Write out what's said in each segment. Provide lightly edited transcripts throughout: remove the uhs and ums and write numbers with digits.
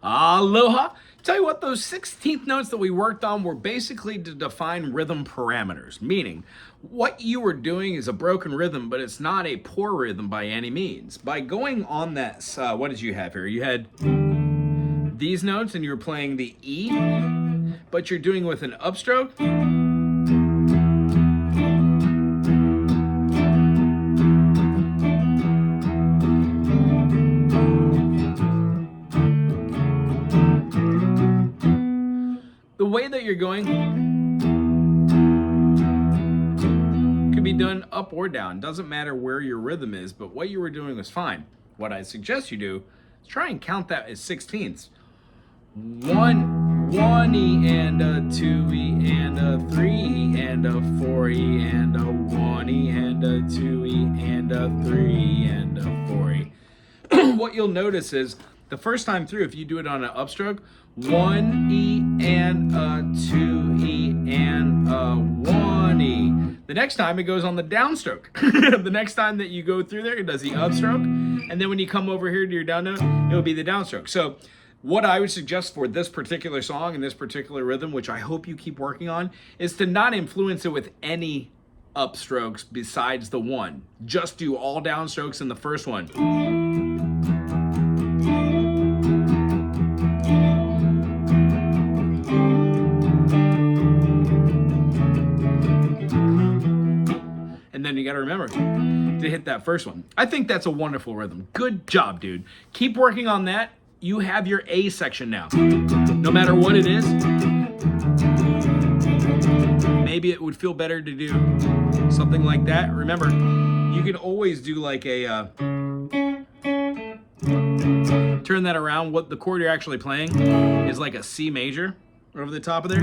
Aloha. Tell you what, those 16th notes that we worked on were basically to define rhythm parameters, meaning what you were doing is a broken rhythm, but it's not a poor rhythm by any means. By going on that, what did you have here? You had these notes and you were playing the E, but you're doing with an upstroke. The way that you're going could be done up or down. Doesn't matter where your rhythm is, but what you were doing was fine. What I suggest you do is try and count that as 16ths. One E and a 2 E and a 3 E and a 4 E and a 1 E and a 2 E and a 3 E and a 4 E. What you'll notice is the first time through, if you do it on an upstroke, 1 E and a 2 E and a 1 E. The next time it goes on the downstroke. The next time that you go through there, it does the upstroke. And then when you come over here to your down note, it will be the downstroke. So what I would suggest for this particular song and this particular rhythm, which I hope you keep working on, is to not influence it with any upstrokes besides the one. Just do all downstrokes in the first one. And then you got to remember to hit that first one. I think that's a wonderful rhythm. Good job, dude. Keep working on that. You have your A section now. No matter what it is, maybe it would feel better to do something like that. Remember, you can always do like a turn that around. What the chord you're actually playing is like a C major over the top of there,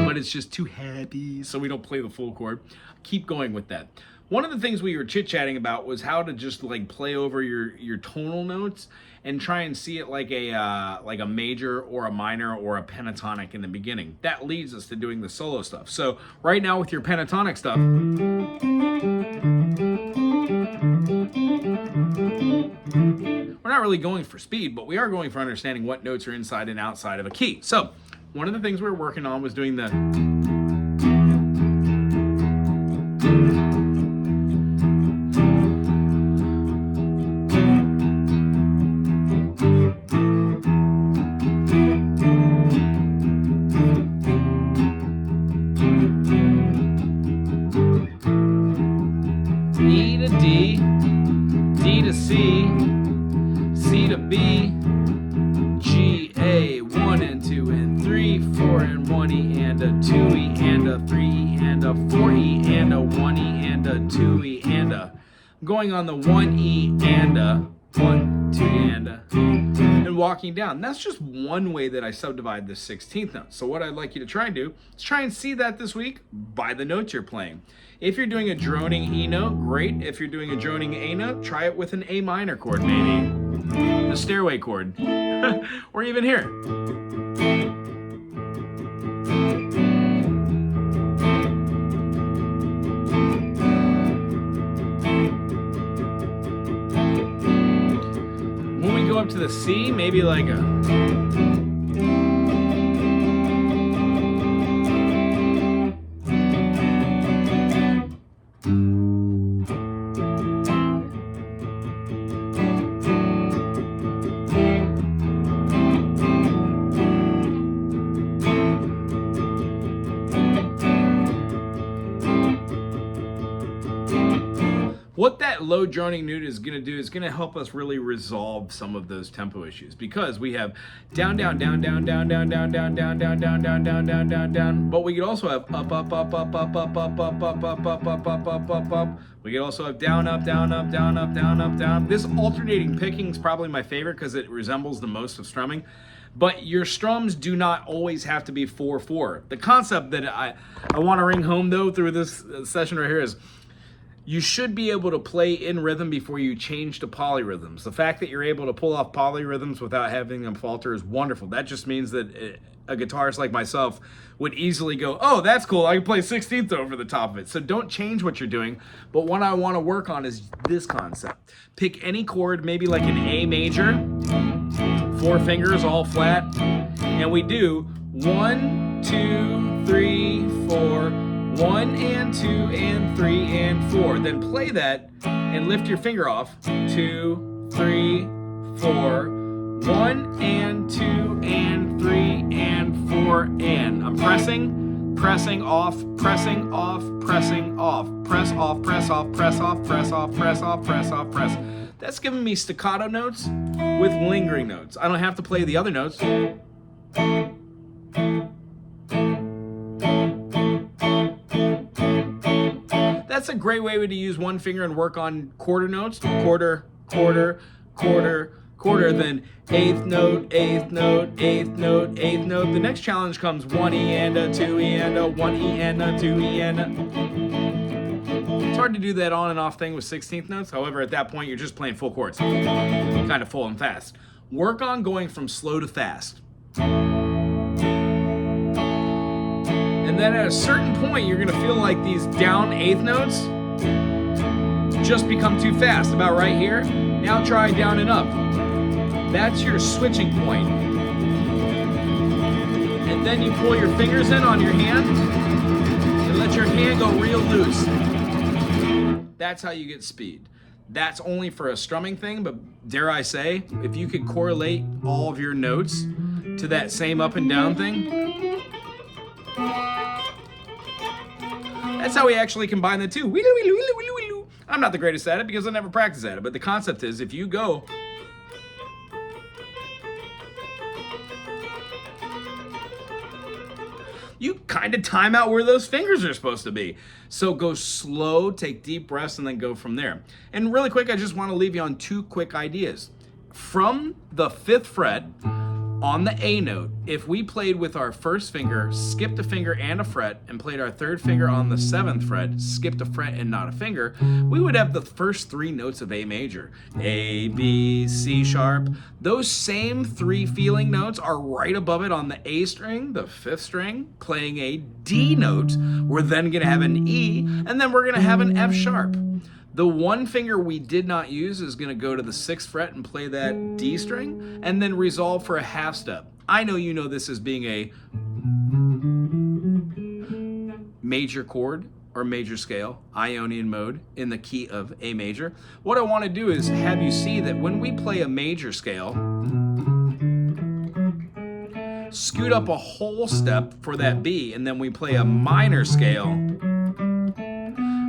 but it's just too happy, so we don't play the full chord. Keep going with that. One of the things we were chit-chatting about was how to just like play over your tonal notes and try and see it like a major or a minor or a pentatonic in the beginning. That leads us to doing the solo stuff. So right now with your pentatonic stuff, we're not really going for speed, but we are going for understanding what notes are inside and outside of a key. So one of the things we were working on was doing the E to D, D to C, C to B, G, A, 1 and 2 and 3, 4 and 1 E and a 2 E and a 3 E and a 4 E and a 1 E and a 2 E and a. I'm going on the 1 E and a 1, 2 and walking down. That's just one way that I subdivide the 16th note. So what I'd like you to try and do is try and see that this week by the notes you're playing. If you're doing a droning E note, great. If you're doing a droning A note, try it with an A minor chord, maybe the stairway chord, or even here. When we go up to the C, maybe like a... What that low droning note is going to do is going to help us really resolve some of those tempo issues, because we have down, down, down, down, down, down, down, down, down, down, down, down, down, down, down, down. But we could also have up, up, up, up, up, up, up, up, up, up, up, up, up, up, up, up, up. We could also have down, up, down, up, down, up, down, up, down. This alternating picking is probably my favorite because it resembles the most of strumming. But your strums do not always have to be 4/4. The concept that I want to ring home though through this session right here is you should be able to play in rhythm before you change to polyrhythms. The fact that you're able to pull off polyrhythms without having them falter is wonderful. That just means that a guitarist like myself would easily go, oh, that's cool, I can play 16th over the top of it. So don't change what you're doing, but what I want to work on is this concept. Pick any chord, maybe like an A major, 4 fingers all flat, and we do 1, 2, 3, 4, 1 and 2 and 3 and 4. Then play that and lift your finger off. 2, 3, 4, 1 and 2 and 3 and 4 and. I'm pressing off, pressing off, pressing off, press off, press off, press off, press off, press off, press off, press. That's giving me staccato notes with lingering notes. I don't have to play the other notes. That's a great way to use one finger and work on quarter notes. Quarter, quarter, quarter, quarter, then eighth note, eighth note, eighth note, eighth note. The next challenge comes 1 E and a 2 E and a 1 E and a 2 E and a. It's hard to do that on and off thing with 16th notes. However, at that point, you're just playing full chords, kind of full and fast. Work on going from slow to fast. And then at a certain point, you're gonna feel like these down eighth notes just become too fast, about right here. Now try down and up. That's your switching point. And then you pull your fingers in on your hand and let your hand go real loose. That's how you get speed. That's only for a strumming thing, but dare I say, if you could correlate all of your notes to that same up and down thing, that's how we actually combine the two. I'm not the greatest at it because I never practice at it, but the concept is if you go you kind of time out where those fingers are supposed to be. So go slow, take deep breaths, and then go from there. And really quick, I just want to leave you on 2 quick ideas. From the 5th fret on the A note, if we played with our first finger, skipped a finger and a fret, and played our 3rd finger on the 7th fret, skipped a fret and not a finger, we would have the first 3 notes of A major. A, B, C sharp. Those same 3 feeling notes are right above it on the A string, the 5th string, playing a D note. We're then gonna have an E, and then we're gonna have an F sharp. The one finger we did not use is going to go to the 6th fret and play that D string, and then resolve for a half step. I know you know this as being a major chord or major scale, Ionian mode, in the key of A major. What I want to do is have you see that when we play a major scale, scoot up a whole step for that B, and then we play a minor scale,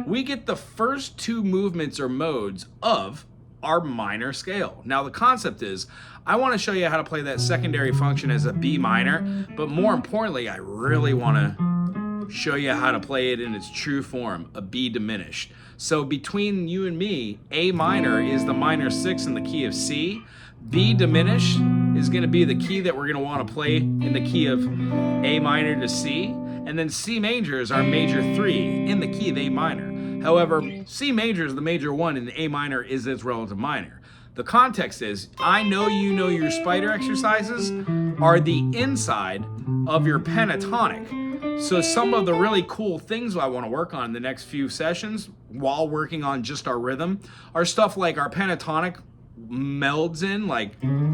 we get the first 2 movements or modes of our minor scale. Now the concept is, I want to show you how to play that secondary function as a B minor, but more importantly, I really want to show you how to play it in its true form, a B diminished. So between you and me, A minor is the minor 6 in the key of C. B diminished is going to be the key that we're going to want to play in the key of A minor to C. And then C major is our major 3 in the key of A minor. However, C major is the major 1 and A minor is its relative minor. The context is, I know you know your spider exercises are the inside of your pentatonic. So some of the really cool things I want to work on in the next few sessions while working on just our rhythm are stuff like our pentatonic melds in, like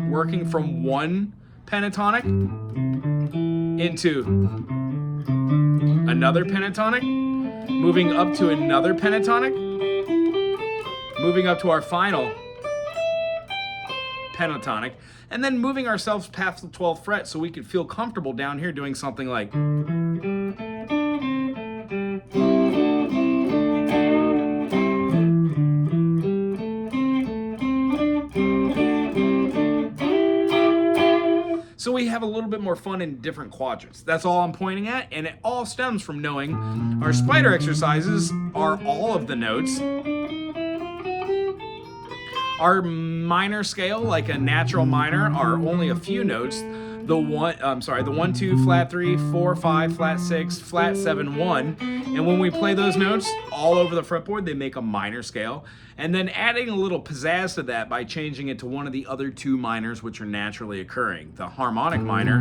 working from one pentatonic into another pentatonic, moving up to another pentatonic, moving up to our final pentatonic, and then moving ourselves past the 12th fret so we could feel comfortable down here doing something like. So we have a little bit more fun in different quadrants. That's all I'm pointing at, and it all stems from knowing our spider exercises are all of the notes. Our minor scale, like a natural minor, are only a few notes. The 1, 2, flat 3, 4, 5, flat 6, flat 7, 1. And when we play those notes all over the fretboard, they make a minor scale. And then adding a little pizzazz to that by changing it to one of the other 2 minors which are naturally occurring. The harmonic minor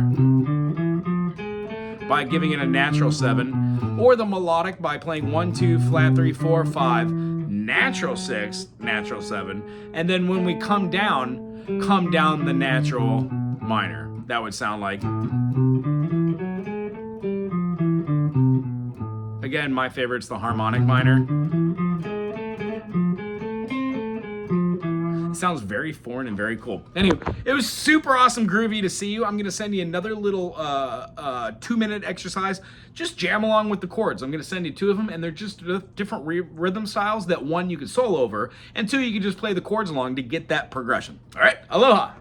by giving it a natural 7, or the melodic by playing 1, 2, flat 3, 4, 5, natural 6, natural 7. And then when we come down the natural minor. That would sound like. Again, my favorite's the harmonic minor. It sounds very foreign and very cool. Anyway, it was super awesome groovy to see you. I'm gonna send you another little 2-minute exercise. Just jam along with the chords. I'm gonna send you 2 of them, and they're just different rhythm styles that 1 you can solo over, and 2 you can just play the chords along to get that progression. All right, aloha.